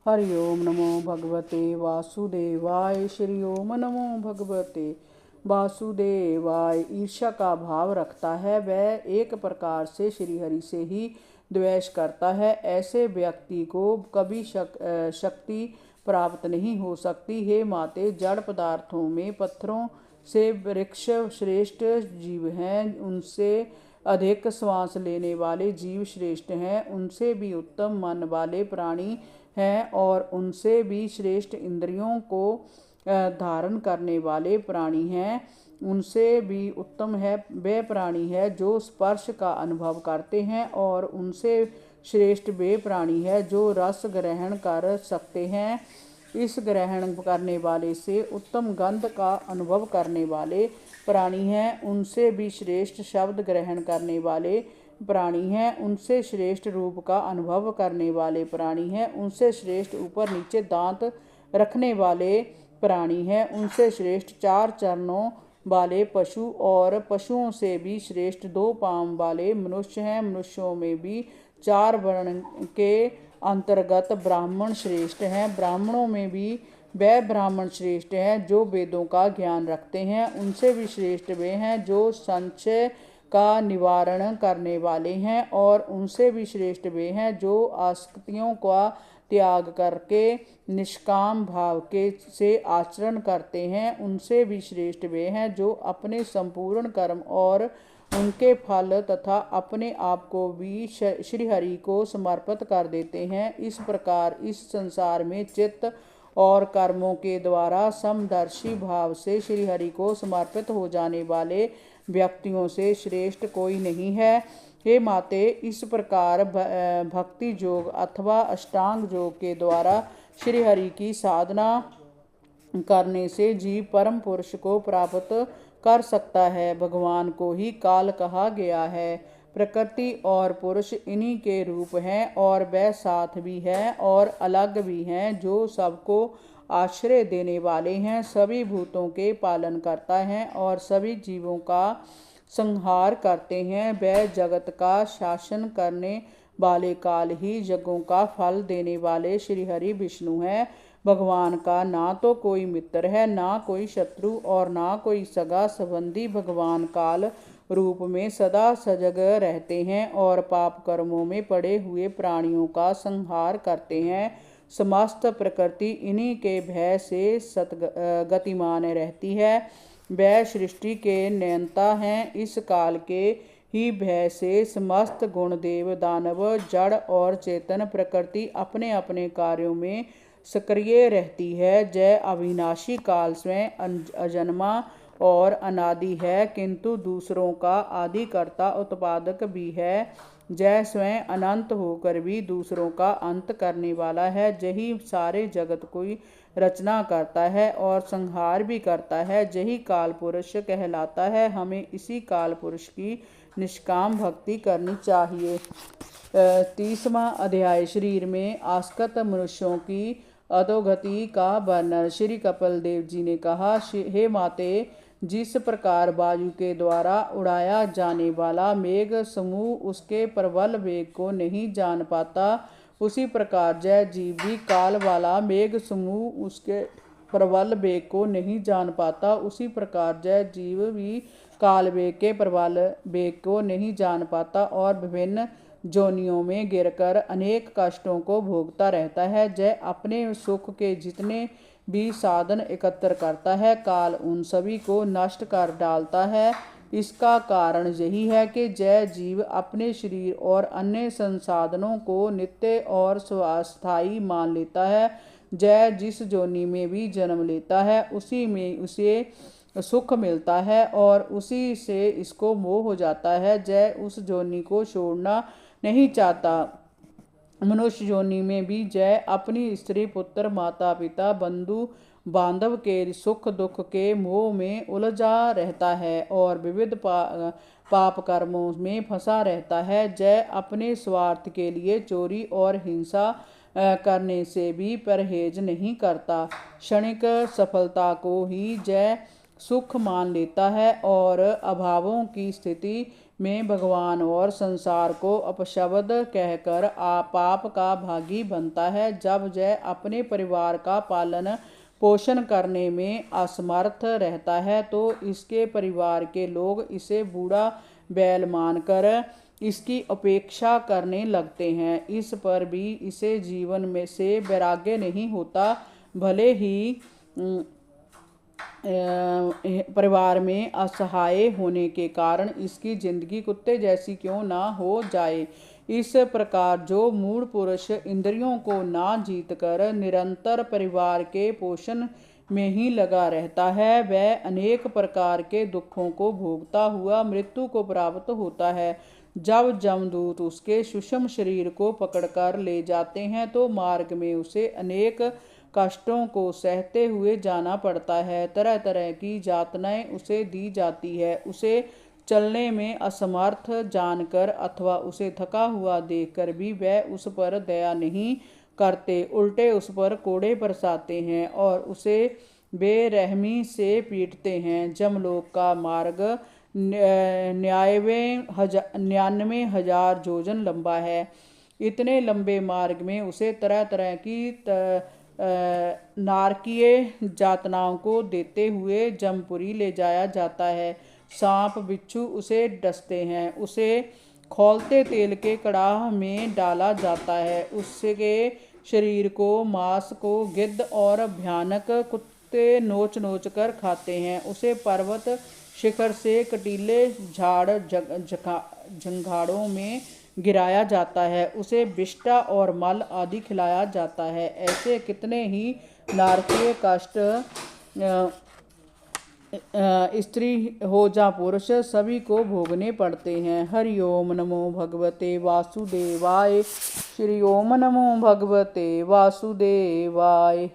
हरि ओम नमो भगवते वासुदेवाय। श्री ओम नमो भगवते वासुदेवाय। ईर्ष्या का भाव रखता है, वह एक प्रकार से श्री हरि से ही द्वेष करता है। ऐसे व्यक्ति को कभी शक्ति प्राप्त नहीं हो सकती। हे माते, जड़ पदार्थों में पत्थरों से वृक्ष श्रेष्ठ जीव हैं, उनसे अधिक श्वास लेने वाले जीव श्रेष्ठ हैं, उनसे भी उत्तम मन वाले प्राणी हैं और उनसे भी श्रेष्ठ इंद्रियों को धारण करने वाले प्राणी हैं। उनसे भी उत्तम है वे प्राणी है जो स्पर्श का अनुभव करते हैं, और उनसे श्रेष्ठ वे प्राणी है जो रस ग्रहण कर सकते हैं। इस ग्रहण करने वाले से उत्तम गंध का अनुभव करने वाले प्राणी हैं, उनसे भी श्रेष्ठ शब्द ग्रहण करने वाले प्राणी हैं, उनसे श्रेष्ठ रूप का अनुभव करने वाले प्राणी हैं, उनसे श्रेष्ठ ऊपर नीचे दांत रखने वाले प्राणी हैं, उनसे श्रेष्ठ चार चरणों वाले पशु और पशुओं से भी श्रेष्ठ दो पांव वाले मनुष्य हैं। मनुष्यों में भी चार वर्ण के अंतर्गत ब्राह्मण श्रेष्ठ हैं। ब्राह्मणों में भी वह ब्राह्मण श्रेष्ठ हैं जो वेदों का ज्ञान रखते हैं। उनसे भी श्रेष्ठ वे हैं जो संशय का निवारण करने वाले हैं, और उनसे भी श्रेष्ठ वे हैं जो आसक्तियों का त्याग करके निष्काम भाव के से आचरण करते हैं। उनसे भी श्रेष्ठ वे हैं जो अपने संपूर्ण कर्म और उनके फल तथा अपने आप को भी श्री हरि को समर्पित कर देते हैं। इस प्रकार इस संसार में चित्त और कर्मों के द्वारा समदर्शी भाव से श्री हरि को समर्पित हो जाने वाले व्यक्तियों से श्रेष्ठ कोई नहीं है। हे माते, इस प्रकार भक्ति योग अथवा अष्टांग योग के द्वारा श्री हरि की साधना करने से जीव परम पुरुष को प्राप्त कर सकता है। भगवान को ही काल कहा गया है। प्रकृति और पुरुष इन्हीं के रूप हैं, और वह साथ भी है और अलग भी हैं, जो सबको आश्रय देने वाले हैं, सभी भूतों के पालन करता है और सभी जीवों का संहार करते हैं। वह जगत का शासन करने वाले काल ही जगों का फल देने वाले श्री हरि विष्णु हैं। भगवान का ना तो कोई मित्र है, ना कोई शत्रु और ना कोई सगा संबंधी। भगवान काल रूप में सदा सजग रहते हैं और पाप कर्मों में पड़े हुए प्राणियों का संहार करते हैं। समस्त प्रकृति इन्हीं के भय से गतिमान रहती है। वह सृष्टि के नियंता हैं। इस काल के ही भय से समस्त गुण देव दानव जड़ और चेतन प्रकृति अपने अपने कार्यों में सक्रिय रहती है। जय अविनाशी काल स्वयं अजन्मा और अनादि है, किंतु दूसरों का आदिकर्ता उत्पादक भी है। जय स्वयं अनंत होकर भी दूसरों का अंत करने वाला है। जही सारे जगत को रचना करता है और संहार भी करता है, जही काल पुरुष कहलाता है। हमें इसी काल पुरुष की निष्काम भक्ति करनी चाहिए। 30वां अध्याय। शरीर में आसक्त मनुष्यों की अधोगति का वर्णन। श्री कपिल देव जी ने कहा, हे माते, जिस प्रकार वायु के द्वारा उड़ाया जाने वाला मेघ समूह उसके प्रबल वेग को नहीं जान पाता, उसी प्रकार जय जीव भी काल वाला मेघ समूह उसके प्रबल वेग को नहीं जान पाता। उसी प्रकार जय जीव भी काल वेग के प्रबल वेग को नहीं जान पाता और विभिन्न जोनियों में गिरकर अनेक कष्टों को भोगता रहता है। जय अपने सुख के जितने भी साधन एकत्र करता है, काल उन सभी को नष्ट कर डालता है। इसका कारण यही है कि जय जीव अपने शरीर और अन्य संसाधनों को नित्य और स्थायी मान लेता है। जय जिस जोनि में भी जन्म लेता है, उसी में उसे सुख मिलता है और उसी से इसको मोह हो जाता है। जय उस जोनि को छोड़ना नहीं चाहता। मनुष्य योनि में भी जय अपनी स्त्री पुत्र माता पिता बंधु बांधव के सुख दुख के मोह में उलझा रहता है और विविध पाप कर्मों में फंसा रहता है। जय अपने स्वार्थ के लिए चोरी और हिंसा करने से भी परहेज नहीं करता। क्षणिक सफलता को ही जय सुख मान लेता है और अभावों की स्थिति में भगवान और संसार को अपशब्द कहकर पाप का भागी बनता है। जब जय अपने परिवार का पालन पोषण करने में असमर्थ रहता है तो इसके परिवार के लोग इसे बूढ़ा बैल मानकर इसकी अपेक्षा करने लगते हैं। इस पर भी इसे जीवन में से वैराग्य नहीं होता। भले ही परिवार में असहाय होने के कारण इसकी जिंदगी कुत्ते जैसी क्यों ना हो जाए। इस प्रकार जो मूढ़ पुरुष इंद्रियों को ना जीत कर निरंतर परिवार के पोषण में ही लगा रहता है, वह अनेक प्रकार के दुखों को भोगता हुआ मृत्यु को प्राप्त होता है। जब जमदूत उसके सूक्ष्म शरीर को पकड़कर ले जाते हैं तो मार्ग में उसे अनेक कष्टों को सहते हुए जाना पड़ता है। तरह तरह की यातनाएं उसे दी जाती है। उसे चलने में असमर्थ जानकर अथवा उसे थका हुआ देखकर भी वह उस पर दया नहीं करते, उल्टे उस पर कोड़े बरसाते हैं और उसे बेरहमी से पीटते हैं। जमलोक का मार्ग 99,000 योजन लंबा है। इतने लंबे मार्ग में उसे तरह तरह की नारकीय यातनाओं को देते हुए जमपुरी ले जाया जाता है। सांप बिच्छू उसे डसते हैं, उसे खौलते तेल के कड़ाह में डाला जाता है, उसके शरीर को मांस को गिद्ध और भयानक कुत्ते नोच नोच कर खाते हैं। उसे पर्वत शिखर से कटीले झाड़ झंखाड़ों में गिराया जाता है, उसे विष्ठा और मल आदि खिलाया जाता है। ऐसे कितने ही नारकीय कष्ट स्त्री हो जा पुरुष सभी को भोगने पड़ते हैं। हरि ओम नमो भगवते वासुदेवाय। श्री ओम नमो भगवते वासुदेवाय।